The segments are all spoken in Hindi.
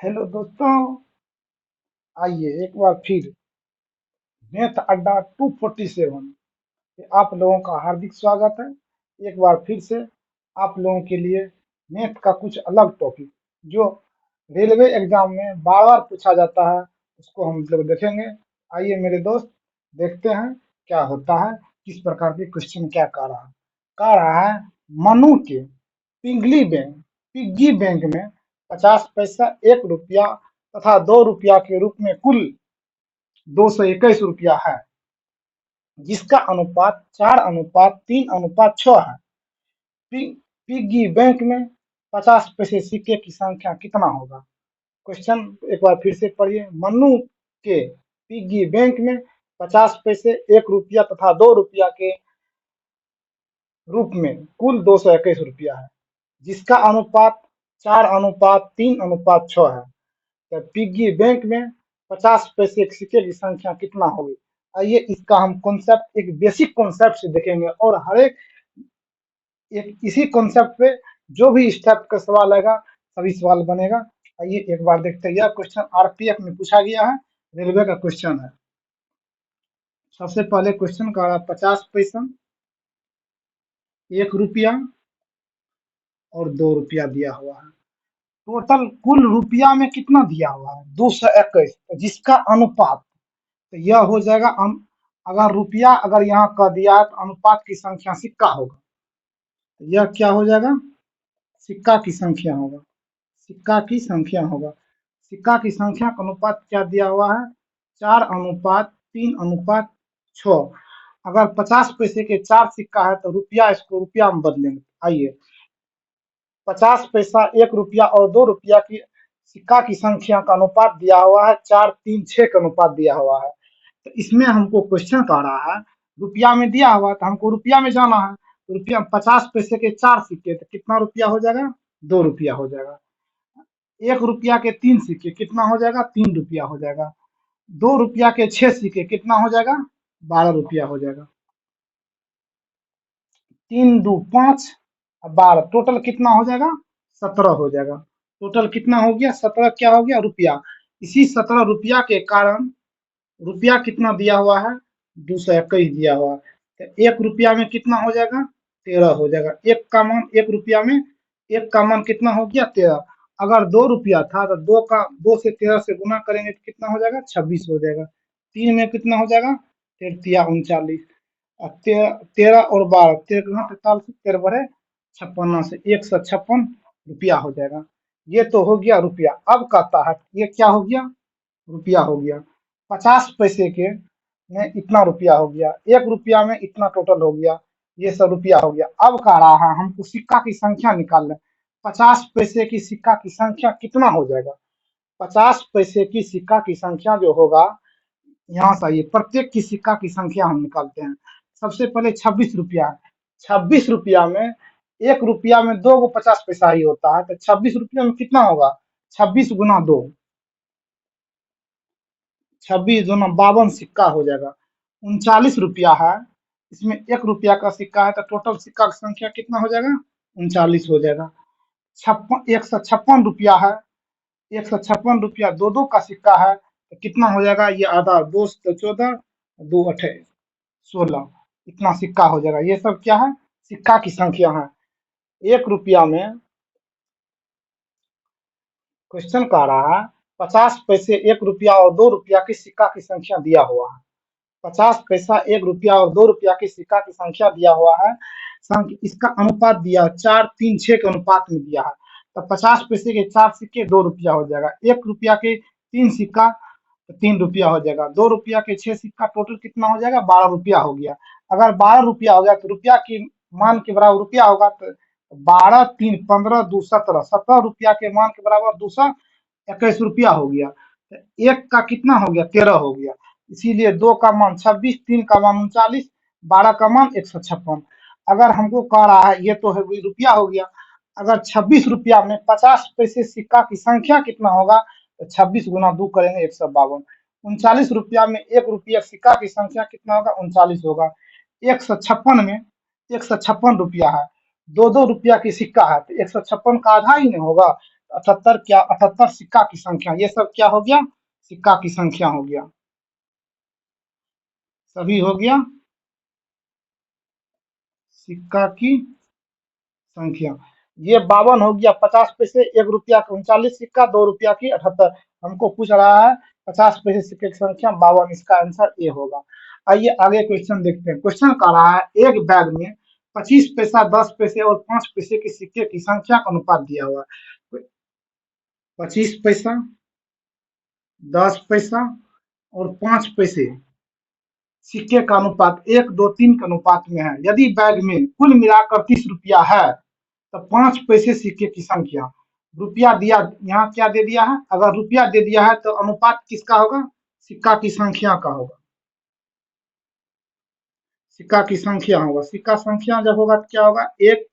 हेलो दोस्तों, आइए एक बार फिर मैथ अड्डा 247 पे आप लोगों का हार्दिक स्वागत है। एक बार फिर से आप लोगों के लिए मैथ का कुछ अलग टॉपिक जो रेलवे एग्जाम में बार बार पूछा जाता है उसको हम लोग देखेंगे। आइए मेरे दोस्त, देखते हैं क्या होता है, किस प्रकार के क्वेश्चन क्या कह रहा है। मनु के पिग्गी बैंक में 50 पैसा, 1 रुपया तथा 2 रुपया के रूप में कुल 221 रुपया है, जिसका अनुपात 4:3:6 है। पिग्गी बैंक में 50 पैसे सिक्के की संख्या कितना होगा? क्वेश्चन एक बार फिर से पढ़िए। मन्नू के पिग्गी बैंक में 50 पैसे, 1 रुपया तथा 2 रुपया के रूप में कुल 221 रुपया है, जिसका अनुपात 4:3:6 है। तो पिग्गी बैंक में 50 पैसे के सिक्के की संख्या कितना होगी? आइए इसका हम कॉन्सेप्ट एक बेसिक कॉन्सेप्ट से देखेंगे और हर एक इसी कॉन्सेप्ट पे जो भी इस टाइप का सवाल आएगा सभी सवाल बनेगा। आइए एक बार देखते हैं। यह क्वेश्चन आरपीएफ में पूछा गया है, रेलवे का क्वेश्चन है। सबसे पहले क्वेश्चन का रहा 50 पैसा, 1 रुपया और 2 रुपया दिया हुआ है। टोटल कुल रुपया में कितना दिया हुआ है? 221, जिसका अनुपात, तो यह हो जाएगा अगर रुपया अगर यहाँ कह दिया है तो अनुपात की संख्या सिक्का होगा, तो यह क्या हो जाएगा? सिक्का की संख्या होगा। सिक्का की संख्या होगा। सिक्का की संख्या का अनुपात क्या दिया हुआ है? 4:3:6। अगर 50 पैसे के 4 सिक्का है तो रुपया, इसको रुपया में बदलेंगे। आइए, 50 पैसा, 1 रुपया और 2 रुपया की सिक्का की संख्या का अनुपात दिया हुआ है 4:3:6 का अनुपात दिया हुआ है। तो इसमें हमको क्वेश्चन कह रहा है रुपया में दिया हुआ, तो हमको रुपया में जाना है। तो रुपया 50 पैसे के 4 सिक्के तो कितना रुपया हो जाएगा? 2 रुपया हो जाएगा। 1 रुपया के 3 सिक्के कितना हो जाएगा? 3 रुपया हो जाएगा। 2 रुपया के 6 सिक्के कितना हो जाएगा? 12 रुपया हो जाएगा। 3 2 5 12, टोटल कितना हो जाएगा? 17 हो जाएगा। टोटल कितना हो गया? 17 क्या हो गया? रुपया। इसी 17 रुपया के कारण रुपया कितना दिया हुआ है? 221 दिया हुआ है। तो 1 रुपया में कितना हो जाएगा? 13 हो जाएगा। एक का मान 1 रुपया में, एक का मान कितना हो गया? 13। अगर 2 रुपया था तो 2 से 13 से गुना करेंगे तो कितना हो जाएगा? 26 हो जाएगा। 3 में कितना हो जाएगा? 13 39। 13 और 12, 13 43, 13 बढ़े 56 से 156 रुपया हो जाएगा। ये तो हो गया रुपया। अब कहता है ये क्या हो गया? रुपया हो गया। 50 पैसे के में इतना रुपया हो गया, 1 रुपया में इतना टोटल हो गया, ये सब रुपया हो गया। अब कह रहा है हमको सिक्का की संख्या निकाल लें। 50 पैसे की सिक्का की संख्या कितना हो जाएगा? 50 पैसे की सिक्का की संख्या जो होगा, यहाँ से आइए प्रत्येक की सिक्का की संख्या हम निकालते हैं। सबसे पहले 26 रुपया है। 26 रुपया में, 1 रुपया में 2 गो 50 पैसा ही होता है, तो 26 रुपया में कितना होगा? 26 × 2, 26 × 2 52 सिक्का हो जाएगा। 39 रुपया है। इसमें 1 रुपया का सिक्का है, तो टोटल सिक्का की संख्या कितना हो जाएगा? 39 हो जाएगा। 156 रुपया है। 156 रुपया, 2 का सिक्का है, तो कितना हो जाएगा? ये आधा, 2 से 14, 2 8 16, इतना सिक्का हो जाएगा। ये सब क्या है? सिक्का की संख्या है। 1 रुपया में क्वेश्चन कह रहा है 50 पैसे, 1 रुपया और 2 रुपया की सिक्का की संख्या दिया हुआ है। 50 पैसा, 1 रुपया और 2 रुपया की सिक्का की संख्या दिया हुआ है। इसका अनुपात दिया 4:3:6 के अनुपात में दिया है। तो 50 पैसे के 4 सिक्के 2 रुपया हो जाएगा। 1 रुपया के 3 सिक्का तो 3 रुपया हो जाएगा। 2 रुपया के 6 सिक्का टोटल कितना हो जाएगा? 12 रुपया हो गया। अगर 12 रुपया हो गया तो रुपया की मान के बराबर रुपया होगा, तो 12 3 15 2 17, 17 रुपया के मान के बराबर 221 रुपया हो गया। तो एक का कितना हो गया? 13 हो गया। इसीलिए 2 का मान 26, 3 का मान 39, 12 का मान 156। अगर हमको कह रहा है ये तो है रुपया हो गया। अगर 26 रुपया में 50 पैसे सिक्का की संख्या कितना होगा? तो 26 × 2 करेंगे 152। 39 रुपया में 1 रुपया सिक्का की संख्या कितना होगा? 39 होगा। 156 में 156 रुपया है, 2 2 रुपया की सिक्का है, तो 156 का आधा ही नहीं होगा। 78 क्या 78 सिक्का की संख्या, ये सब क्या हो गया, सिक्का की संख्या हो गया, सभी हो गया सिक्का की संख्या। ये 52 हो गया 50 पैसे, 1 रुपया का 39 सिक्का, 2 रुपया की 78। हमको पूछ रहा है 50 पैसे सिक्के की संख्या 52, इसका आंसर ए होगा। आइए आगे क्वेश्चन देखते हैं। क्वेश्चन कह रहा है एक बैग में 25 पैसा, 10 पैसे और 5 पैसे के सिक्के की संख्या का अनुपात दिया हुआ है। 25 पैसा, 10 पैसा और 5 पैसे सिक्के का अनुपात 1, 2, 3 के अनुपात में है। यदि बैग में कुल मिलाकर 30 रुपया है तो 5 पैसे सिक्के की संख्या। रुपया दिया, यहाँ क्या दे दिया है, अगर रुपया दे दिया है तो अनुपात किसका होगा, सिक्का की संख्या का होगा, सिक्का की संख्या होगा। सिक्का संख्या जब होगा तो क्या होगा, 1,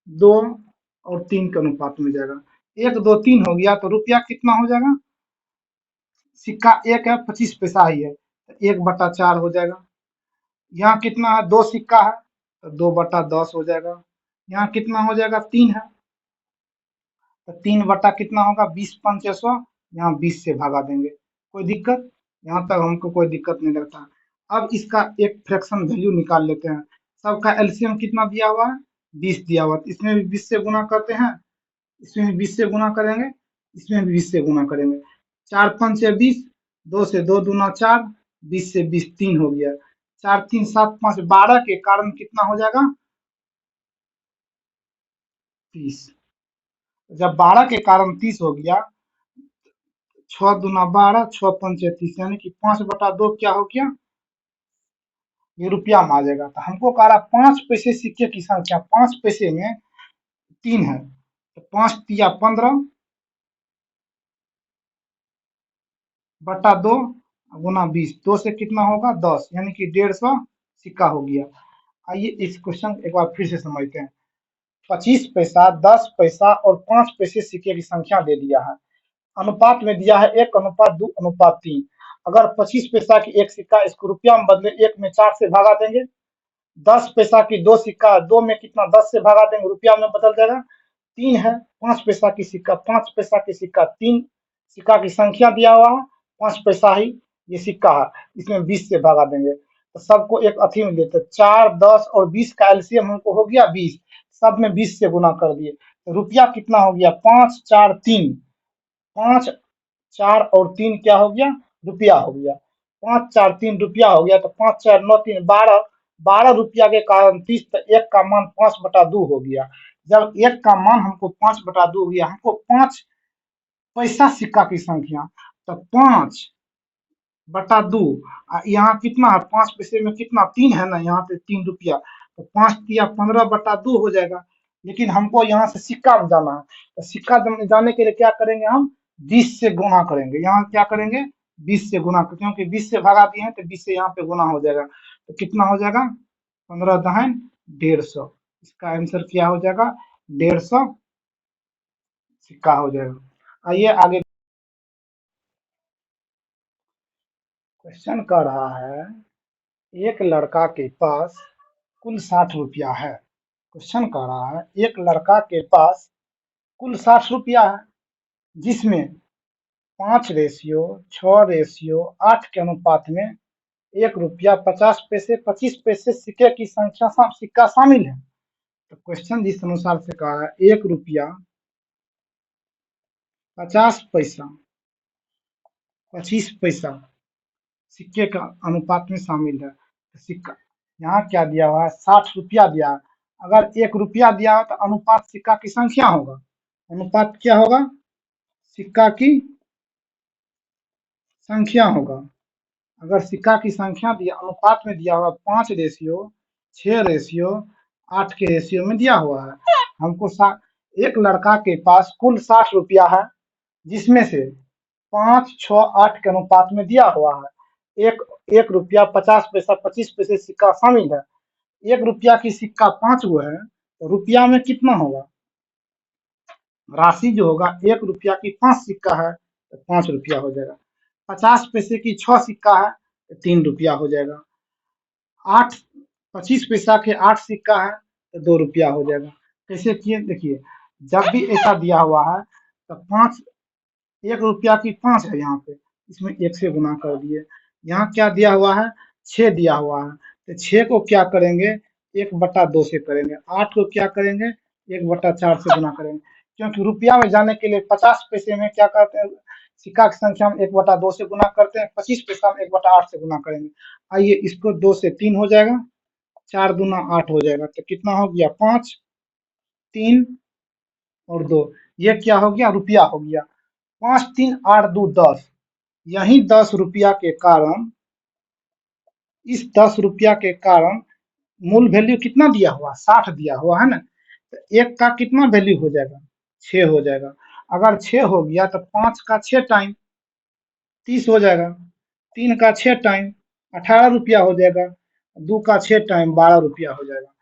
2 और 3 के अनुपात में जाएगा। 1, 2, 3 हो गया तो रुपया कितना हो जाएगा, सिक्का 1 है 25 पैसा ही है तो 1/4 हो जाएगा। यहाँ कितना है, 2 सिक्का है तो 2/10 हो जाएगा। यहाँ कितना हो जाएगा, 3 है तो 3 बटा कितना होगा, 20 पंचे 100, यहाँ 20 से भागा देंगे। कोई दिक्कत, यहाँ तक हमको कोई दिक्कत नहीं लगता। अब इसका एक फ्रैक्शन वैल्यू निकाल लेते हैं। सबका एलसीएम कितना दिया हुआ है, 20 दिया हुआ है, इसमें भी 20 से गुना करते हैं, इसमें भी 20 से गुना करेंगे, इसमें भी 20 से गुना करेंगे। 4 पंचे 20, 2 से 2 दूना 4, 20 से 20 3 हो गया। 4 3 7 5 12 के कारण कितना हो जाएगा, 30। जब 12 के कारण 30 हो गया, 6 दूना 12, 6 पंचे 30, यानी कि 5/2 क्या हो गया, ये रुपया में आ जाएगा। तो हमको कह रहा 5 पैसे सिक्के की संख्या, 5 पैसे में 3 है तो 5 तिया 15 बटा 2 गुना 20, 2 से कितना होगा 10, यानी कि 150 सिक्का हो गया। आइए इस क्वेश्चन एक बार फिर से समझते हैं। 25 पैसा, 10 पैसा और 5 पैसे सिक्के की संख्या दे दिया है। अनुपात में दिया है 1:2:3। अगर 25 पैसा की एक सिक्का, इसको रुपया में बदले 1 में 4 से भागा देंगे। 10 पैसा की 2 सिक्का, 2 में कितना 10 से भागा देंगे, रुपया में बदल जाएगा। 3 है 5 पैसा की सिक्का, 5 पैसा की सिक्का, 3 सिक्का की संख्या दिया हुआ है, 5 पैसा ही ये सिक्का है, इसमें 20 से भागा देंगे। तो सबको एक अथी में लेते, 4, 10 और 20 का एलसीएम हमको हो गया 20, सब में 20 से गुना कर दिए तो रुपया कितना हो गया, 5, 4, 3, 5, 4 और 3 क्या हो गया, रुपया हो गया। 5, 4, 3 रुपया हो गया तो 5, 4, 9, 3 12, 12 रुपया के कारण 30, तो 1 का मान 5/2 हो गया। जब 1 का मान हमको 5/2 हो गया, हमको 5 पैसा सिक्का की संख्या, तो 5/2, यहाँ कितना है, 5 पैसे में कितना 3 है ना, यहाँ पे 3 रुपया, तो 5 तिया 15/2 हो जाएगा। लेकिन हमको यहाँ से सिक्का में जाना है, तो सिक्का जाने के लिए क्या करेंगे, हम 20 से गुना करेंगे। यहाँ क्या करेंगे, 20 से गुना, क्योंकि 20 से भगा दिए हैं तो 20 से यहाँ पे गुना हो जाएगा। तो कितना हो जाएगा, 15 दहन 150, इसका आंसर क्या हो जाएगा, 150 सिक्का हो जाएगा। आइए आगे क्वेश्चन कर रहा है, एक लड़का के पास कुल 60 रुपया है। क्वेश्चन कर रहा है एक लड़का के पास कुल 60 रुपया है, जिसमें 5:6:8 के अनुपात में 1 रुपया 50 पैसे 25 पैसे सिक्के की संख्या सिक्का शामिल है। तो क्वेश्चन जिस अनुसार से कहा है 1 रुपया 50 पैसा 25 पैसा सिक्के का अनुपात में शामिल है। तो सिक्का यहाँ क्या दिया हुआ है, 60 रुपया दिया है। अगर 1 रुपया दिया हो तो अनुपात सिक्का की संख्या होगा, अनुपात क्या होगा, सिक्का की संख्या होगा। अगर सिक्का की संख्या दिया, अनुपात में दिया हुआ 5:6:8 के रेशियो में दिया हुआ है। हमको एक लड़का के पास कुल 60 रुपया है, जिसमें से 5, 6, 8 के अनुपात में दिया हुआ है। 1 रुपया 50 पैसा 25 पैसे सिक्का शामिल है। 1 रुपया की सिक्का 5 गो है तो रुपया में कितना होगा, राशि जो होगा, 1 रुपया की 5 सिक्का है तो 5 रुपया हो जाएगा। 50 पैसे की 6 सिक्का है तो 3 रुपया हो जाएगा। 25 पैसा के 8 सिक्का है तो 2 रुपया हो जाएगा। कैसे किए देखिए, जब भी ऐसा दिया हुआ है तो 5, 1 रुपया की 5 है यहाँ पे, इसमें 1 से गुना कर दिए। यहाँ क्या दिया हुआ है, 6 दिया हुआ है, तो 6 को क्या करेंगे, 1/2 से करेंगे। 8 को क्या करेंगे, 1/4 से गुना करेंगे। क्योंकि रुपया में जाने के लिए 50 पैसे में क्या करते हैं, सिक्का की संख्या हम 1/2 से गुना करते हैं, 25 पैसा हम 1/8 से गुना करेंगे। आइए इसको 2 से 3 हो जाएगा, 4 दूना 8 हो जाएगा, तो कितना हो गया, 5, 3 और 2, ये क्या हो गया, रुपया हो गया। 5, 3, 8, 2, 10। यही 10 रुपया के कारण, इस 10 रुपया के कारण मूल वैल्यू कितना दिया हुआ, 60 दिया हुआ है ना, तो एक का कितना वैल्यू हो जाएगा, 6 हो जाएगा। अगर 6 हो गया तो 5 का 6 टाइम 30 हो जाएगा, 3 का 6 टाइम 18 रुपया हो जाएगा, 2 का 6 टाइम 12 रुपया हो जाएगा।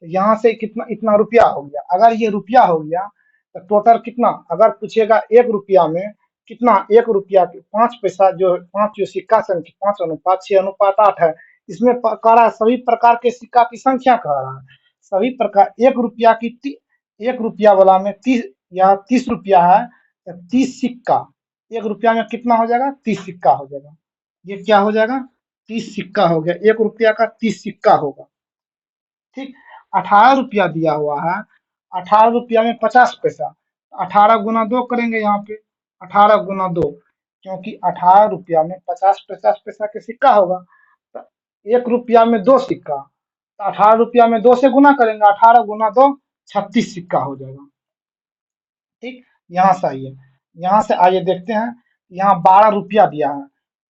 तो यहाँ से कितना, इतना रुपया हो गया। अगर ये रुपया हो गया तो टोटल कितना, अगर पूछेगा 1 रुपया में कितना, 1 रुपया के 5 पैसा, जो 5 जो सिक्का संख्या 5:6:8 है, इसमें कह रहा है सभी प्रकार के सिक्का की संख्या कह रहा है, सभी प्रकार 1 रुपया की 1 रुपया वाला में 30 या 30 रुपया है, तो 30 सिक्का, 1 रुपया में कितना हो जाएगा, 30 सिक्का हो जाएगा। ये क्या हो जाएगा, 30 सिक्का हो गया, 1 रुपया का 30 सिक्का होगा। ठीक, 18 रुपया दिया हुआ है, 18 रुपया में 50 पैसा, 18 गुना 2 करेंगे यहाँ पे, 18 गुना 2, क्योंकि 18 रुपया में 50 पैसा के सिक्का होगा, तो 1 रुपया में 2 सिक्का, तो 18 रुपया में 2 से गुना करेंगे, 18 गुना 2 36 सिक्का हो जाएगा। ठीक, यहाँ से आइए, यहाँ से आइए देखते हैं, यहाँ 12 रुपया दिया है,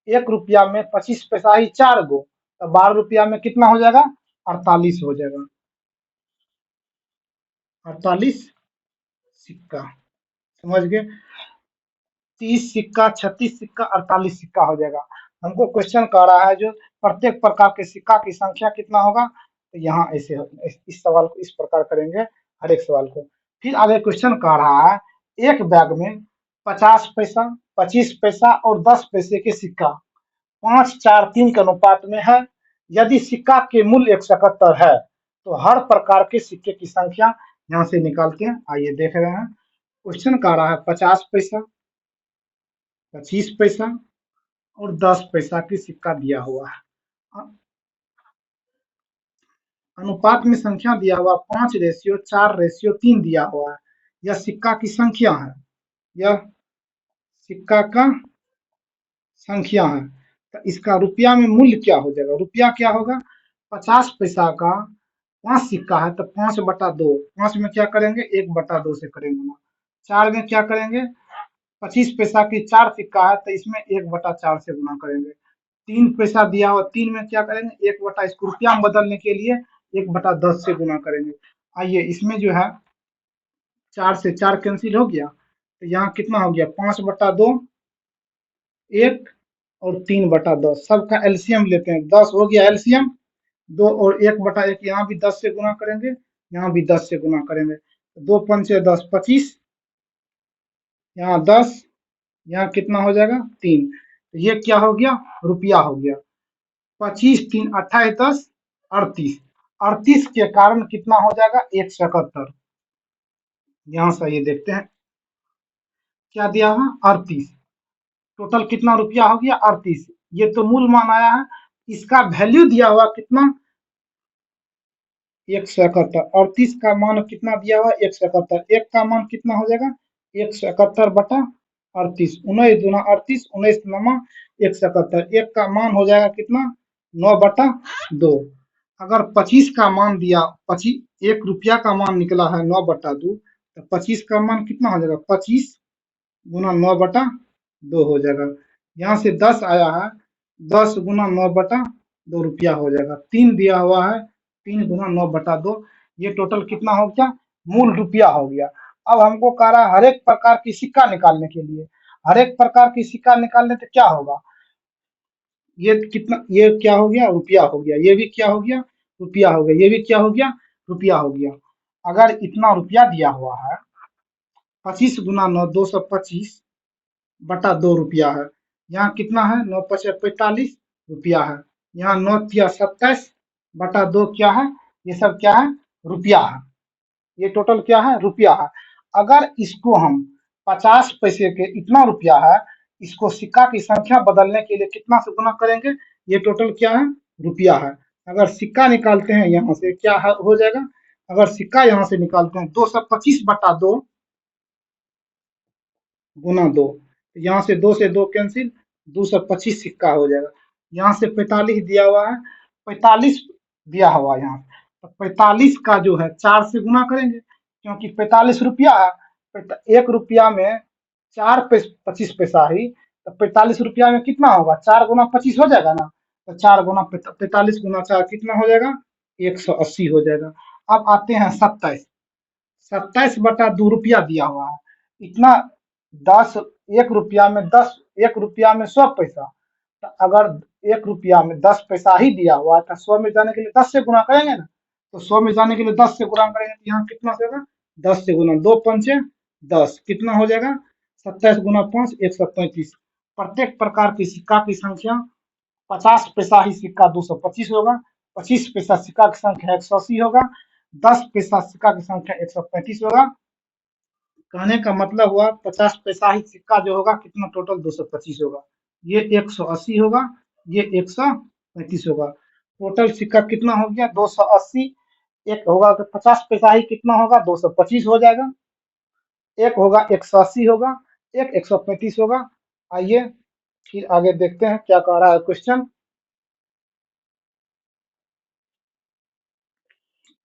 1 रुपया में 25 पैसा ही 4 गो, तो 12 रुपया में कितना हो जाएगा, 48 हो जाएगा, 48 सिक्का, समझ गए, 30 सिक्का, 36 सिक्का, 48 सिक्का हो जाएगा। हमको क्वेश्चन कह रहा है जो प्रत्येक प्रकार के सिक्का की संख्या कितना होगा, तो यहाँ ऐसे इस सवाल को इस प्रकार करेंगे, हर एक सवाल को। फिर आगे क्वेश्चन कह रहा है, एक बैग में 50 पैसा, 25 पैसा और 10 पैसे के सिक्का 5, 4, 3 के अनुपात में है। यदि सिक्का के मूल्य 171 है तो हर प्रकार के सिक्के की संख्या यहाँ से निकालते हैं। आइए देख रहे हैं, क्वेश्चन कह रहा है 50 पैसा, 25 पैसा और 10 पैसा की सिक्का दिया हुआ है। अनुपात में संख्या दिया हुआ 5:4:3 दिया हुआ है। यह सिक्का की संख्या है, यह सिक्का का संख्या है। तो इसका रुपया में मूल्य क्या हो जाएगा, रुपया क्या होगा, 50 पैसा का 5 सिक्का है तो 5/2, 5 में क्या करेंगे, 1/2 से करेंगे ना, 4 में क्या करेंगे, 25 पैसा की 4 सिक्का है तो इसमें 1/4 से गुना करेंगे। 3 पैसा दिया हुआ, 3 में क्या करेंगे, 1 इसको रुपया में बदलने के लिए 1/10 से गुना करेंगे। आइए इसमें जो है 4 से 4 कैंसिल हो गया, तो यहाँ कितना हो गया, 5/2, 1 और 3/10, सबका एलसीएम लेते हैं, 10 हो गया एलसीएम, 2 और 1/1 यहाँ भी 10 से गुना करेंगे, यहाँ भी 10 से गुना करेंगे, 2 पंचे 10, 25, यहाँ 10, यहाँ कितना हो जाएगा, 3, तो ये क्या हो गया, रुपया हो गया। 25, 3, 28, 10, 38, 38 के कारण कितना हो जाएगा, 171। यहाँ से ये देखते हैं क्या दिया हुआ, 38, टोटल कितना रुपया हो गया, 38, ये तो मूल मान आया है, इसका वैल्यू दिया हुआ कितना, 171, 38 का मान कितना दिया हुआ, 171, एक का मान कितना हो जाएगा, 171/38, 19 दूना 38, 19 नमा 171, एक का मान हो जाएगा कितना, 9/2। अगर 25 का मान दिया, 25 1 रुपया का मान निकला है 9/2, तो 25 का मान कितना हो जाएगा, 25 गुना 9/2 हो जाएगा। यहाँ से 10 आया है, 10 गुना 9/2 रुपया हो जाएगा। 3 दिया हुआ है, 3 गुना 9/2, ये टोटल कितना हो गया, मूल रुपया हो गया। अब हमको कह रहा है हर एक प्रकार की सिक्का निकालने के लिए, हर एक प्रकार की सिक्का निकालने से क्या होगा, ये कितना, ये क्या हो गया, रुपया हो गया, ये भी क्या हो गया, रुपया हो गया, ये भी क्या हो गया, रुपया हो गया। अगर इतना रुपया दिया हुआ है, 25 गुना 9, 225/2 रुपया है, यहाँ कितना है, 9×5 = 45 रुपया है, यहाँ 9×3 = 27/2 क्या है, ये सब क्या है, रुपया है, ये टोटल क्या है, रुपया है। अगर इसको हम 50 पैसे के इतना रुपया है, इसको सिक्का की संख्या बदलने के लिए कितना से गुना करेंगे, ये टोटल क्या है, रुपया है। अगर सिक्का निकालते हैं यहाँ से क्या हो जाएगा, अगर सिक्का यहाँ से निकालते हैं 225/2 गुना 2, तो यहाँ से 2 से 2 कैंसिल, 225 सिक्का हो जाएगा। यहाँ से 45 दिया हुआ है, 45 दिया हुआ है यहाँ, तो 45 का जो है 4 से गुना करेंगे, क्योंकि 45 रुपया है, 1 रुपया में 4 25 पैसा ही, तो 45 रुपया में कितना होगा, 4 गुना 25 हो जाएगा ना, तो 4 गुना 45 गुना 4 कितना हो जाएगा, 180 हो जाएगा। अब आते हैं 27, 27/2 रुपया दिया हुआ है, इतना 10, 1 रुपया में 10, 1 रुपया में 100 पैसा, तो अगर 1 रुपया में 10 पैसा ही दिया हुआ है, तो 100 में जाने के लिए 10 से गुना करेंगे ना, तो 100 में जाने के लिए 10 से गुना करेंगे, तो यहाँ कितना होगा, 10 से गुना, 2 पंचे 10, कितना हो जाएगा, 27 गुना 5 135। प्रत्येक प्रकार की सिक्का की संख्या 50 पैसा ही सिक्का 225 होगा, 25 पैसा सिक्का की संख्या 180 होगा, 10 पैसा सिक्का की संख्या 135 होगा। कहने का मतलब हुआ 50 पैसा ही सिक्का जो होगा कितना, टोटल 225 होगा, ये 180 होगा, ये 135 होगा, टोटल सिक्का कितना हो गया 280। एक होगा तो 50 पैसा ही कितना होगा 225 हो जाएगा, एक होगा 180 होगा, एक 135 होगा। आइए फिर आगे देखते हैं क्या कह रहा है क्वेश्चन।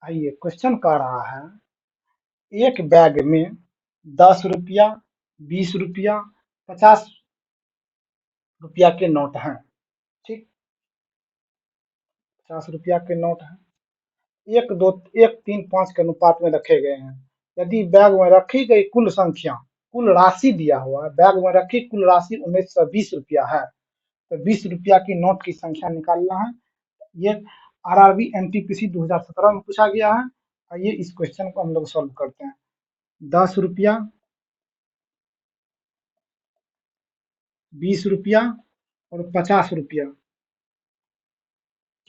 आइए क्वेश्चन कह रहा है, एक बैग में 10 रुपया, 20 रुपया, 50 रुपया के नोट हैं, ठीक, 50 रुपया के नोट हैं, 1 2 1 3 5 के अनुपात में रखे गए हैं। यदि बैग में रखी गई कुल संख्या, कुल राशि दिया हुआ है, बैग में रखी कुल राशि 1920 रुपया है, तो 20 रुपया की नोट की संख्या निकालना है। ये आरआरबी एनटीपीसी 2017 में पूछा गया है। आइए इस क्वेश्चन को हम लोग सॉल्व करते हैं। 10 रुपया, 20 रुपया और 50 रुपया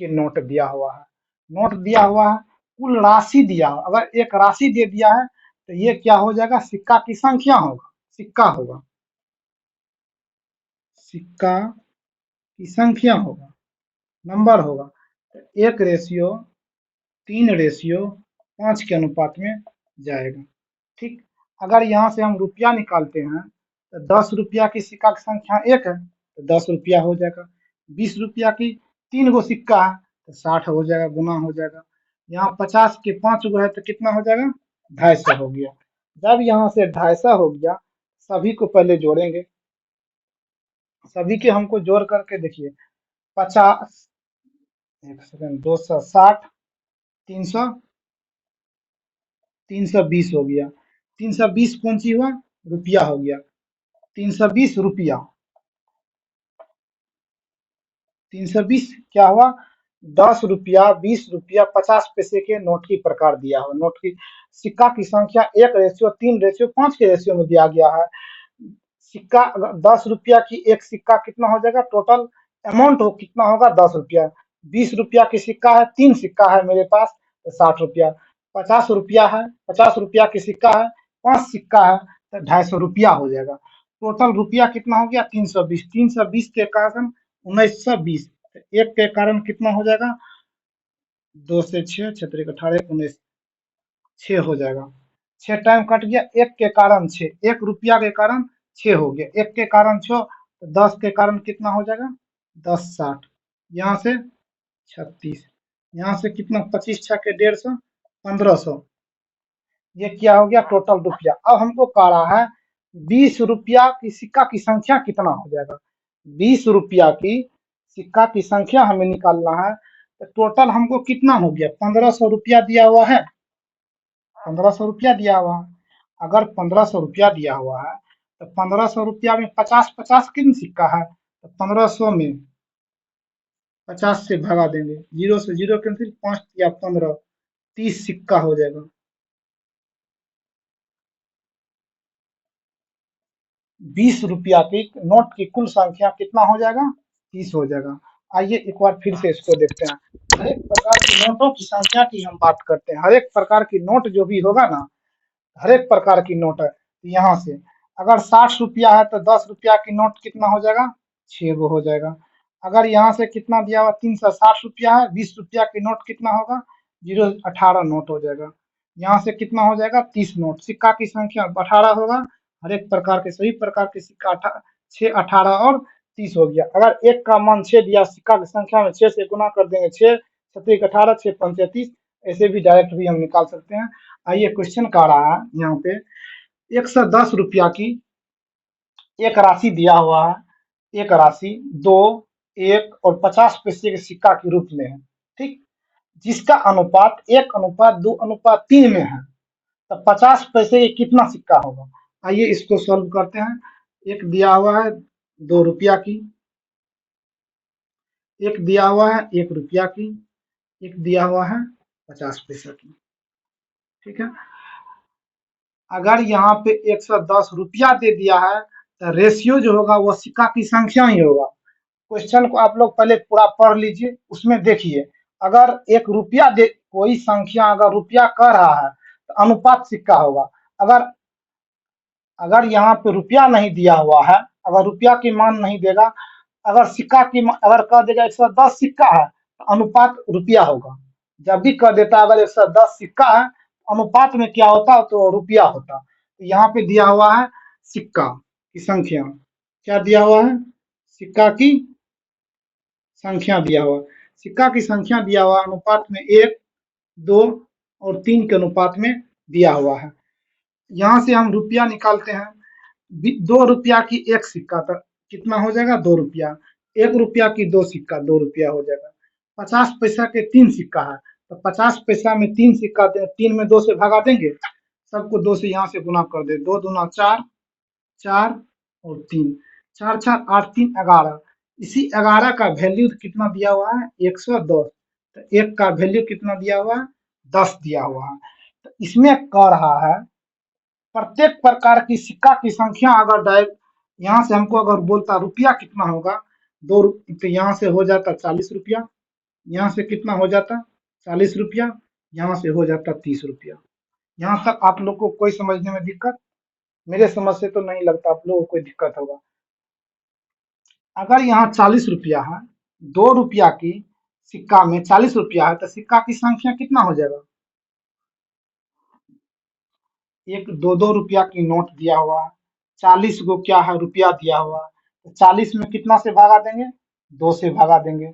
के नोट दिया हुआ है। नोट दिया हुआ है, कुल राशि दिया, अगर एक राशि दे दिया है तो ये क्या हो जाएगा, सिक्का की संख्या होगा, सिक्का होगा, सिक्का की संख्या होगा, नंबर होगा, तो 1:3:5 के अनुपात में जाएगा, ठीक। अगर यहाँ से हम रुपया निकालते हैं तो 10 रुपया की सिक्का की संख्या 1 है, तो 10 रुपया हो जाएगा, 20 रुपया की 3 गो सिक्का है तो 60 हो जाएगा, गुना हो जाएगा। यहाँ 50 के 5 गो है तो कितना हो जाएगा, 250 हो गया। जब यहाँ से 250 हो गया, सभी को पहले जोड़ेंगे, सभी के हमको जोड़ करके देखिए, 50, 1 सेकंड, 260, 300, 320 हो गया, 320 कौन सी हुआ, रुपया हो गया, 320 रुपया, 320 क्या हुआ, 10 रुपया, 20 रुपया, 50 पैसे के नोट की प्रकार दिया हो, नोट की सिक्का की संख्या 1:3:5 के रेशियो में दिया गया है। सिक्का 10 रुपया की एक सिक्का कितना हो जाएगा, टोटल अमाउंट हो कितना होगा 10 रुपया, 20 रुपया की सिक्का है, 3 सिक्का है मेरे पास तो 60 रुपया, 50 रुपया है, 50 रुपया की सिक्का है, 5 सिक्का है तो 250 रुपया हो जाएगा। टोटल रुपया कितना हो गया 320, 320 के कारण 1920, एक के कारण कितना हो जाएगा, 2 से 6, 6 18 19, 6 हो जाएगा, 6 टाइम कट गया, एक के कारण 6, 1 रुपया के कारण 6 हो गया, एक के कारण 6, तो 10 के कारण कितना हो जाएगा 10 60, यहाँ से 36, यहाँ से कितना 25 6 के 150, 1500, ये क्या हो गया टोटल रुपया। अब हमको कह रहा है 20 रुपया की सिक्का की संख्या कितना हो जाएगा, 20 रुपया की सिक्का की संख्या हमें निकालना है, तो टोटल हमको कितना हो गया 1500 रुपया दिया हुआ है, 1500 रुपया दिया हुआ है। अगर 1500 रुपया दिया हुआ है तो 1500 रुपया में 50-50 किन सिक्का है, तो 1500 में 50 से भगा देंगे, 0 से 0 कैंसिल, 5 या 15, 30 सिक्का हो जाएगा। 20 रुपया की नोट की कुल संख्या कितना हो जाएगा, 30 हो जाएगा। आइए एक बार फिर से इसको देखते हैं। हर एक प्रकार की नोटों की संख्या की हम बात करते हैं, हर एक प्रकार की नोट जो भी होगा ना, हर एक प्रकार की नोट है। यहाँ से अगर 60 रुपया है तो 10 रुपया की नोट कितना हो जाएगा, 6 गो हो जाएगा। अगर यहाँ से कितना दिया हुआ 360 रुपया है, 20 रुपया की नोट कितना होगा, 018 नोट हो जाएगा। यहाँ से कितना हो जाएगा, 30 नोट। सिक्का की संख्या 18 होगा, हर एक प्रकार के सभी प्रकार के सिक्का 6, 18 और 30 हो गया। अगर एक का मान 6 दिया, सिक्का की संख्या में 6 से गुना कर देंगे, 6 7 18, 6 5 30, ऐसे भी डायरेक्ट भी हम निकाल सकते हैं। आइए क्वेश्चन का रहा है यहाँ पे, 110 रुपया की एक राशि दिया हुआ है। एक राशि 2, 1 और 50 पैसे के सिक्का के रूप में है, ठीक, जिसका अनुपात 1:2:3 में है, तो 50 पैसे के कितना सिक्का होगा। आइए इसको सॉल्व करते हैं। एक दिया हुआ है 2 रुपया की, एक दिया हुआ है 1 रुपया की, एक दिया हुआ है 50 पैसा की, ठीक है। अगर यहाँ पे 110 रुपया दे दिया है तो रेशियो जो होगा वो सिक्का की संख्या ही होगा। क्वेश्चन को आप लोग पहले पूरा पढ़ लीजिए, उसमें देखिए, अगर 1 रुपया दे, कोई संख्या अगर रुपया कह रहा है तो अनुपात सिक्का होगा। अगर अगर यहाँ पे रुपया नहीं दिया हुआ है, अगर रुपया की मान नहीं देगा, अगर सिक्का की अगर कह देगा 110 सिक्का है तो अनुपात रुपया होगा। जब भी कह देता अगर 110 सिक्का है, अनुपात में क्या होता तो रुपया होता। तो यहाँ पे दिया हुआ है सिक्का की संख्या, क्या दिया हुआ है, सिक्का की संख्या दिया हुआ, सिक्का की संख्या दिया हुआ अनुपात में 1, 2 और 3 के अनुपात में दिया हुआ है। यहाँ से हम रुपया निकालते हैं। 2 रुपया की एक सिक्का तो कितना हो जाएगा, 2 रुपया। 1 रुपया की 2 सिक्का, 2 रुपया हो जाएगा। 50 पैसा के 3 सिक्का है, तो 50 पैसा में 3 सिक्का, 3 में 2 से भगा देंगे, सबको 2 से यहाँ से गुना कर दे, 2 दूना 4, 4 और 3, 4 4 8 3 11। इसी 11 का वैल्यू कितना दिया हुआ है, 110। तो 1 का वैल्यू कितना दिया हुआ है, 10 दिया हुआ है। तो इसमें कह रहा है प्रत्येक प्रकार की सिक्का की संख्या अगर डायरेक्ट यहाँ से हमको अगर बोलता रुपया कितना होगा, 2 तो यहाँ से हो जाता 40 रुपया, यहाँ से कितना हो जाता 40 रुपया, यहाँ से हो जाता 30 रुपया। यहाँ तक आप लोग को कोई समझने में दिक्कत, मेरे समझ से तो नहीं लगता आप लोगों को कोई दिक्कत होगा। अगर यहाँ 40 रुपया है, 2 रुपया की सिक्का में 40 रुपया है, तो सिक्का की संख्या कितना हो जाएगा, एक 2 रुपया की नोट दिया हुआ है, 40 गो क्या है रुपया दिया हुआ है, तो 40 में कितना से भागा देंगे, 2 से भागा देंगे।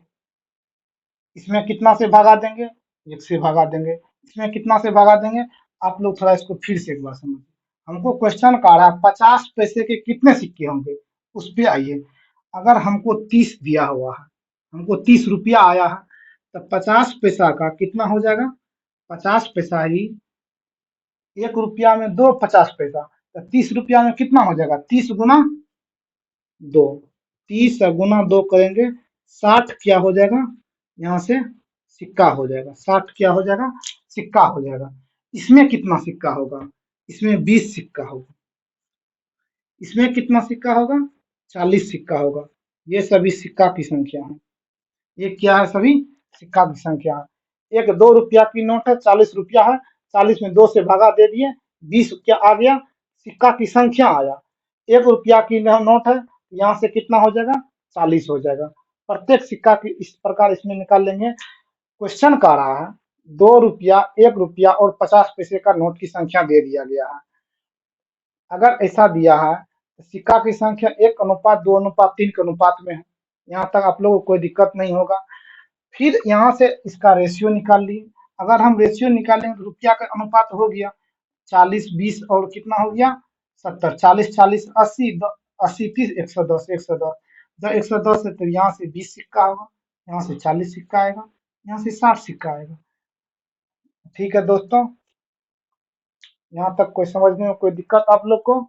इसमें कितना से भागा देंगे, 1 से भागा देंगे। इसमें कितना से भागा देंगे, आप लोग थोड़ा इसको फिर से एक बार समझिए। हमको क्वेश्चन का रहा 50 पैसे के कितने सिक्के होंगे, उस पे आइए। अगर हमको 30 दिया हुआ है, हमको 30 रुपया आया है, तो 50 पैसा का कितना हो जाएगा, 50 पैसा ही 1 रुपया में 2 50 पैसा, तो 30 रुपया में कितना हो जाएगा, 30 गुना 2, 30 गुना 2 करेंगे 60 क्या हो जाएगा, यहाँ से सिक्का हो जाएगा, 60 क्या हो जाएगा, सिक्का हो जाएगा। इसमें कितना सिक्का होगा, इसमें 20 सिक्का होगा। इसमें कितना सिक्का होगा, 40 सिक्का होगा। ये सभी सिक्का की संख्या है। ये क्या है, सभी सिक्का की संख्या है। एक 2 रुपया की नोट है, 40 रुपया है, 40 में 2 से भागा दे दिए, 20 क्या आ गया, सिक्का की संख्या आया। 1 रुपया की नोट है, यहाँ से कितना हो जाएगा, 40 हो जाएगा। प्रत्येक सिक्का की इस प्रकार इसमें निकाल लेंगे। क्वेश्चन का रहा है 2 रुपया, 1 रुपया और 50 पैसे का नोट की संख्या दे दिया गया है। अगर ऐसा दिया है तो सिक्का की संख्या 1:2:3 के अनुपात में है। यहाँ तक आप लोगों को कोई दिक्कत नहीं होगा। फिर यहाँ से इसका रेशियो निकाल लिए। अगर हम रेशियो निकालेंगे तो रुपया का अनुपात हो गया 40 20 और कितना हो गया 70, 40 40 80, 80 30 110, 110, जब 110 है तो यहाँ से 20 सिक्का होगा, यहाँ से 40 सिक्का आएगा, यहाँ से 60 सिक्का आएगा। ठीक है दोस्तों, यहाँ तक कोई समझने में कोई दिक्कत आप लोग को?